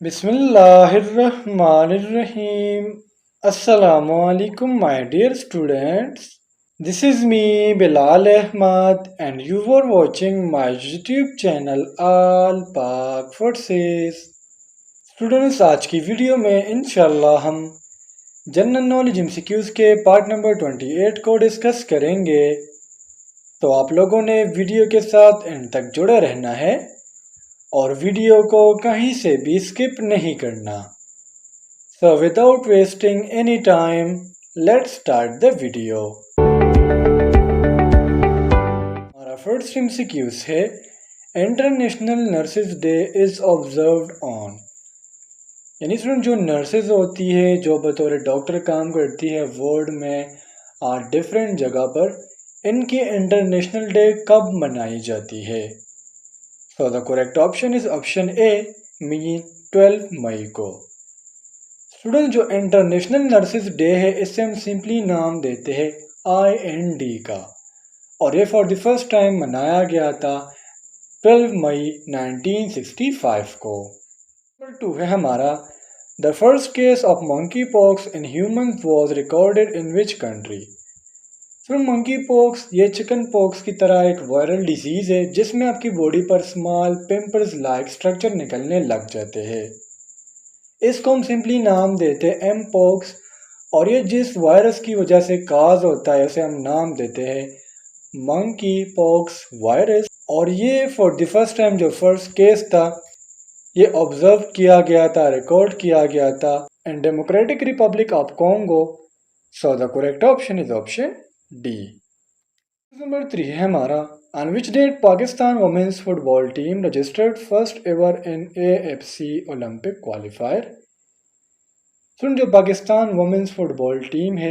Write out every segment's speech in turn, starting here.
Bismillahirrahmanirrahim. Assalamu alaikum, my dear students. This is me, Bilal Ahmad, and you are watching my YouTube channel All Pak Forces. Students, आज की video में इंशाल्लाह हम general knowledge MCQs के part number 28 को discuss करेंगे। तो आप लोगों ने वीडियो के साथ एंड तक जुड़े रहना है और वीडियो को कहीं से भी स्किप नहीं करना। So without wasting any time, let's start the video. हमारा फर्स्ट MCQs है international nurses day is observed on. यानी स्टूडेंट जो नर्सेज होती है जो बतौर डॉक्टर काम करती है वर्ल्ड में डिफरेंट जगह पर, इनकी इंटरनेशनल डे कब मनाई जाती है? सो the correct option is option A, mean 12 मई को। स्टूडेंट जो इंटरनेशनल नर्सेज डे है इससे हम सिंपली नाम देते हैं IND का, और ये फॉर द फर्स्ट टाइम मनाया गया था 12 मई 1965 को। नंबर 2 है हमारा the first case of monkey pox in humans was recorded in which country. तो मंकी पॉक्स ये चिकन पॉक्स की तरह एक वायरल डिजीज़ है जिसमें आपकी बॉडी पर स्मॉल पिंपल्स लाइक स्ट्रक्चर निकलने लग जाते हैं। इसको हम सिंपली नाम देते हैं एम पॉक्स, और ये जिस वायरस की वजह से काज होता है उसे हम नाम देते हैं मंकी पॉक्स वायरस। और ये फॉर द फर्स्ट टाइम जो फर्स्ट केस था ये ऑब्जर्व किया गया था, रिकॉर्ड किया गया था in democratic Republic of Congo. So the correct option is option D. Number 3 है हमारा On which date Pakistan women's football team registered first ever in AFC Olympic qualifier? सुन, जो पाकिस्तान वुमेन्स फुटबॉल टीम है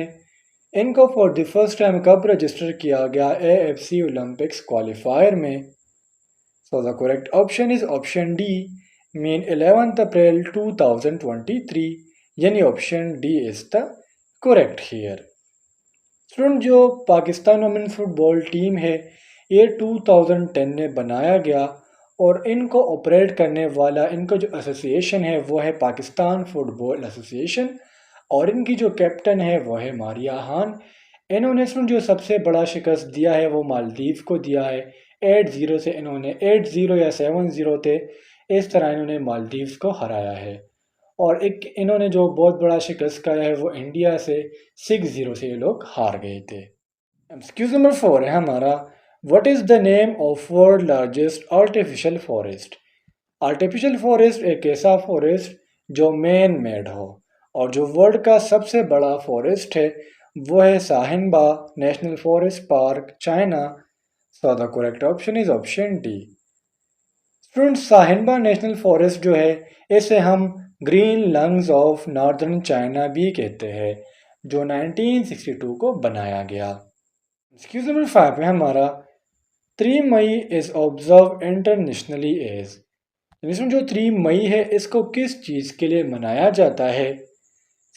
इनको for the first time कब register किया गया AFC Olympics qualifier में? सो the correct option is option D, mean 11 अप्रैल 2023, यानी option D is the correct here. Student जो Pakistan women's football team है ये 2010 में बनाया गया, और इनको ऑपरेट करने वाला इनका जो एसोसिएशन है वो है पाकिस्तान फुटबॉल एसोसिएशन, और इनकी जो कैप्टन है वो है मारिया खान। इन्होंने जो सबसे बड़ा शिकस्त दिया है वो मालदीव को दिया है 8-0 से। इन्होंने 8-0 या 7-0 थे, इस तरह इन्होंने मालदीव को हराया है। और एक इन्होंने जो बहुत बड़ा शिकस्त खाया है वो इंडिया से 6-0 से ये लोग हार गए थे। एक्सक्यूज नंबर 4 है हमारा what is the name of world largest artificial forest. Artificial forest एक ऐसा फॉरेस्ट जो मैन मेड हो, और जो वर्ल्ड का सबसे बड़ा फॉरेस्ट है वो है Saihanba national forest park, China. So the correct option is option D. Student Saihanba national forest जो है इसे हम green lungs of northern China भी कहते हैं, जो 1962 को बनाया गया। एक्सक्यूज नंबर 5 है हमारा 3 May is observe internationally as. इसमें जो 3 मई है इसको किस चीज़ के लिए मनाया जाता है?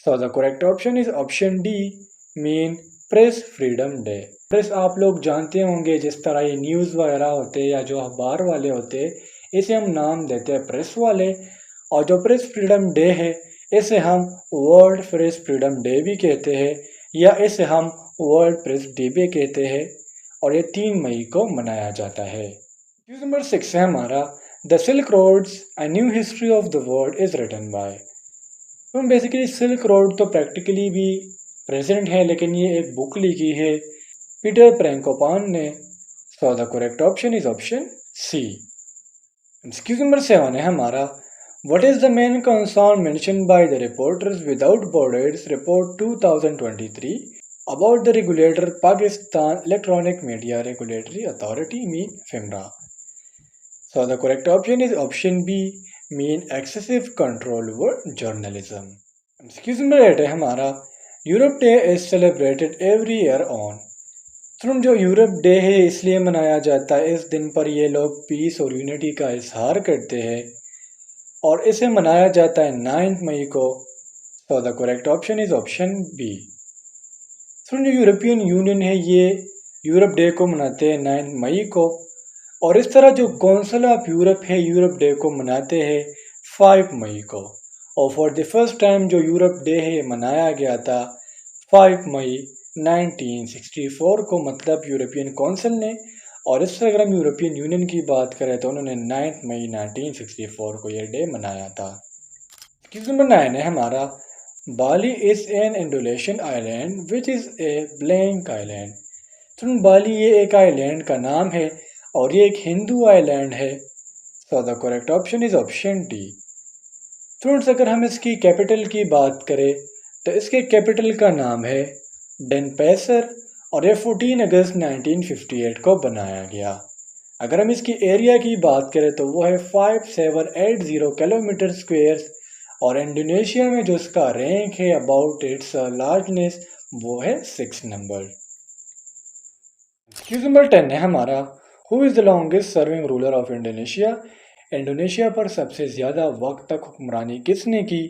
सो the correct option is option D, mean press freedom day. Press आप लोग जानते होंगे, जिस तरह ये न्यूज़ वगैरह होते हैं या जो अखबार वाले होते हैं इसे हम नाम देते हैं प्रेस वाले, और जो प्रेस फ्रीडम डे है इसे हम वर्ल्ड प्रेस फ्रीडम डे भी कहते हैं, या इसे हम वर्ल्ड प्रेस डे भी कहते हैं, और ये 3 मई को मनाया जाता है। न्यूज़ नंबर 6 है हमारा the silk roads a new history of the world is written by. तो बेसिकली सिल्क रोड तो प्रैक्टिकली भी प्रेजेंट है, लेकिन ये एक बुक लिखी है पीटर प्रेंकोपान ने। So the correct option is option C. Excuse number 7 है हमारा What is the main concern mentioned by the Reporters Without Borders Report 2023 about the regulator Pakistan Electronic Media Regulatory Authority, mean FEMRA? So the correct option is option B, mean excessive control over journalism. Excuse me, है हमारा Europe day is celebrated every year on। तो जो Europe day है इसलिए मनाया जाता है, इस दिन पर ये लोग पीस और यूनिटी का इजहार करते हैं, और इसे मनाया जाता है 9 मई को। So the correct option is option B. जो यूरोपियन यूनियन है ये यूरोप डे को मनाते हैं 9 मई को, और इस तरह जो काउंसिल ऑफ यूरोप है यूरोप डे को मनाते हैं 5 मई को। और फॉर द फर्स्ट टाइम जो यूरोप डे है ये मनाया गया था 5 मई 1964 को, मतलब यूरोपियन काउंसिल ने। और इससे अगर हम यूरोपियन यूनियन की बात करें तो उन्होंने 9 मई 1964 को ये डे मनाया था। क्वेश्चन नंबर 9 है हमारा, Bali is an Indonesian island which is a blank island. तो बाली ये एक आइलैंड का नाम है और ये एक हिंदू आइलैंड है। सो the correct option is option D. Friends अगर हम इसकी कैपिटल की बात करें तो इसके कैपिटल का नाम है डेनपैसर और ये 14 अगस्त 1958 को बनाया गया। अगर हम इसकी एरिया की बात करें तो वो है 5780 किलोमीटर स्क्वेयर और इंडोनेशिया में जो इसका रैंक है अबाउट इट्स लार्जनेस वो है 6 नंबर। क्वेश्चन नंबर 10 है हमारा, who is the longest serving ruler of Indonesia. Indonesia पर सबसे ज़्यादा वक्त तक हुक्मरानी किसने की।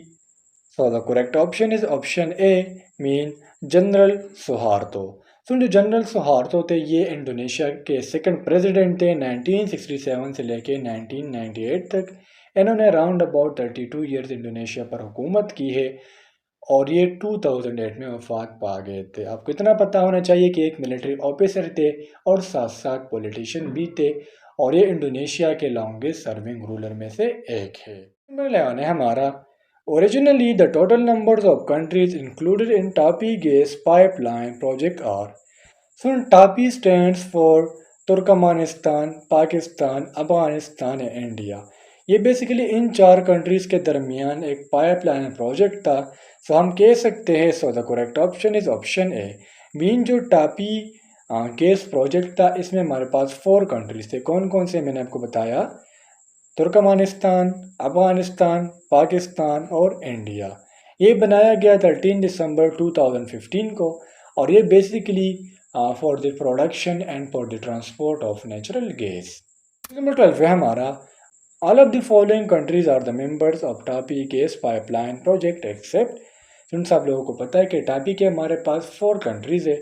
सो the correct option is option A mean general Suharto. तो जो जनरल सुहार्तो थे ये इंडोनेशिया के सेकंड प्रेसिडेंट थे 1967 से लेके 1998 तक। इन्होंने अराउंड अबाउट 32 ईयर्स इंडोनेशिया पर हुकूमत की है और ये 2008 में वफात पा गए थे। आपको इतना पता होना चाहिए कि एक मिलिट्री ऑफिसर थे और साथ साथ पॉलिटिशियन भी थे और ये इंडोनेशिया के लॉन्गेस्ट सर्विंग रूलर में से एक है। नंबर 11 है हमारा, originally the total numbers of countries included in TAPI gas pipeline project are. So TAPI stands for Turkmenistan, Pakistan, Afghanistan and India. ये बेसिकली इन 4 कंट्रीज़ के दरमियान एक पाइपलाइन प्रोजेक्ट था। सो हम कह सकते हैं सो the correct option is option A mean जो टापी गैस प्रोजेक्ट था इसमें हमारे पास 4 कंट्रीज थे। कौन कौन से मैंने आपको बताया, तुर्कमानिस्तान, अफगानिस्तान, पाकिस्तान और इंडिया। ये बनाया गया 13 दिसंबर 2015 को और ये basically for the production and for the transport of natural gas. Number 12 है हमारा, all of the following countries are the members of TAPI gas pipeline project except. Friends आप लोगों को पता है कि टापी के हमारे पास 4 कंट्रीज है,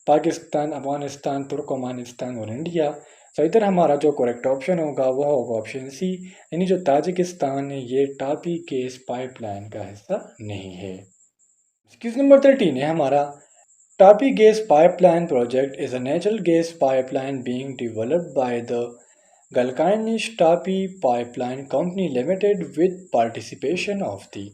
पाकिस्तान, अफगानिस्तान, तुर्कमानिस्तान और इंडिया। तो इधर हमारा जो करेक्ट ऑप्शन होगा वो होगा ऑप्शन सी, यानी जो ताजिकिस्तान है ये टापी गैस पाइपलाइन का हिस्सा नहीं है। क्वेश्चन नंबर 13 है हमारा, TAPI gas pipeline project is a natural gas pipeline being developed by the Galkynysh TAPI pipeline company limited with participation of the.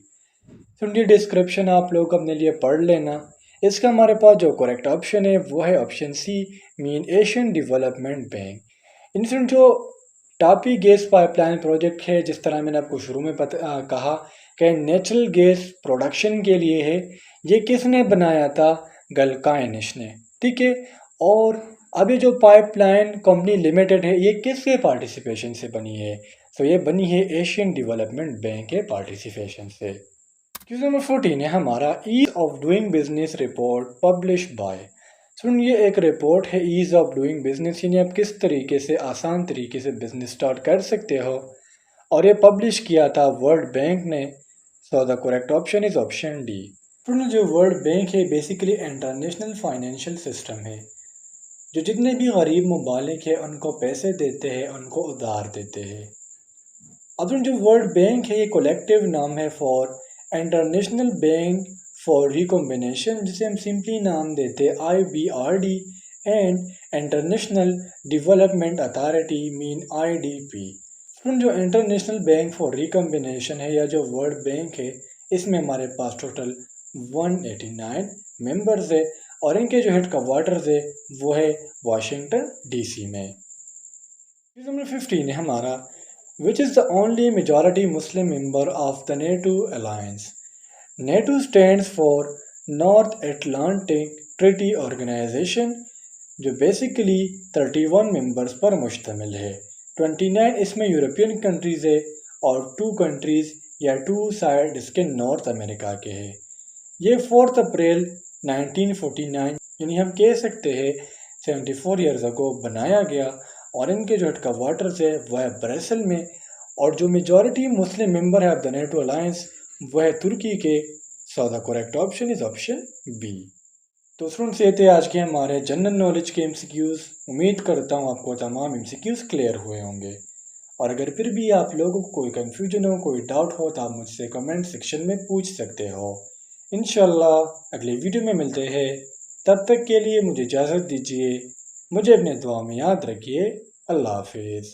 सुनिए डिस्क्रिप्शन आप लोग अपने लिए पढ़ लेना। इसका हमारे पास जो करेक्ट ऑप्शन है वो है option C mean Asian development bank. इनसे जो टापी गैस पाइपलाइन प्रोजेक्ट है, जिस तरह मैंने आपको शुरू में कहा कि नेचुरल गैस प्रोडक्शन के लिए है, ये किसने बनाया था, गलकानिश ने, ठीक है। और अब ये जो पाइपलाइन कंपनी लिमिटेड है ये किसके पार्टिसिपेशन से बनी है, तो ये बनी है एशियन डेवलपमेंट बैंक के पार्टिसिपेशन से। क्वेश्चन नंबर 14 है हमारा, ease of doing business report publish by. सुन ये एक रिपोर्ट है ईज ऑफ डूइंग बिजनेस, यानी आप किस तरीके से आसान तरीके से बिजनेस स्टार्ट कर सकते हो, और ये पब्लिश किया था वर्ल्ड बैंक ने। So the correct option is option D. सुन जो वर्ल्ड बैंक है बेसिकली इंटरनेशनल फाइनेंशियल सिस्टम है जो जितने भी गरीब ममालिक है उनको पैसे देते हैं, उनको उधार देते हैं। अब जो वर्ल्ड बैंक है ये कलेक्टिव नाम है for international bank for recombination, जिसे हम सिंपली नाम देते हैं IBRD, and international development authority mean IDP। जो इंटरनेशनल बैंक फॉर रिकॉम्बिनेशन है या जो वर्ल्ड बैंक है इसमें हमारे पास टोटल 189 मेंबर्स है और इनके जो हेड क्वार्टर्स है वो है वाशिंगटन DC में। नंबर 15 है हमारा, which is the only majority Muslim member of the NATO alliance. NATO stands for North Atlantic Treaty Organization, जो बेसिकली 31 मेंबर्स पर मुश्तमिल है। 29 इसमें यूरोपियन कंट्रीज़ है और 2 कंट्रीज़ या 2 साइड इसके नॉर्थ अमेरिका के हैं। ये 4 अप्रैल 1949 यानी हम कह सकते हैं 74 ईयर्स अगो बनाया गया और इनके जो हेड क्वार्टर्स है वह है ब्रसेल में, और जो मेजॉरिटी मुस्लिम मेंबर है ऑफ द नेटो अलायंस वह है तुर्की के। So the correct option is option B. तो स्टूडेंट्स ये थे आज के हमारे जनरल नॉलेज के MCQs। उम्मीद करता हूँ आपको तमाम MCQs क्लियर हुए होंगे और अगर फिर भी आप लोगों को कोई कन्फ्यूजन हो, कोई डाउट हो, तो आप मुझसे कमेंट सेक्शन में पूछ सकते हो। इंशाल्लाह अगली वीडियो में मिलते हैं। तब तक के लिए मुझे इजाज़त दीजिए। मुझे अपने दुआ में याद रखिए। अल्लाह हाफिज़।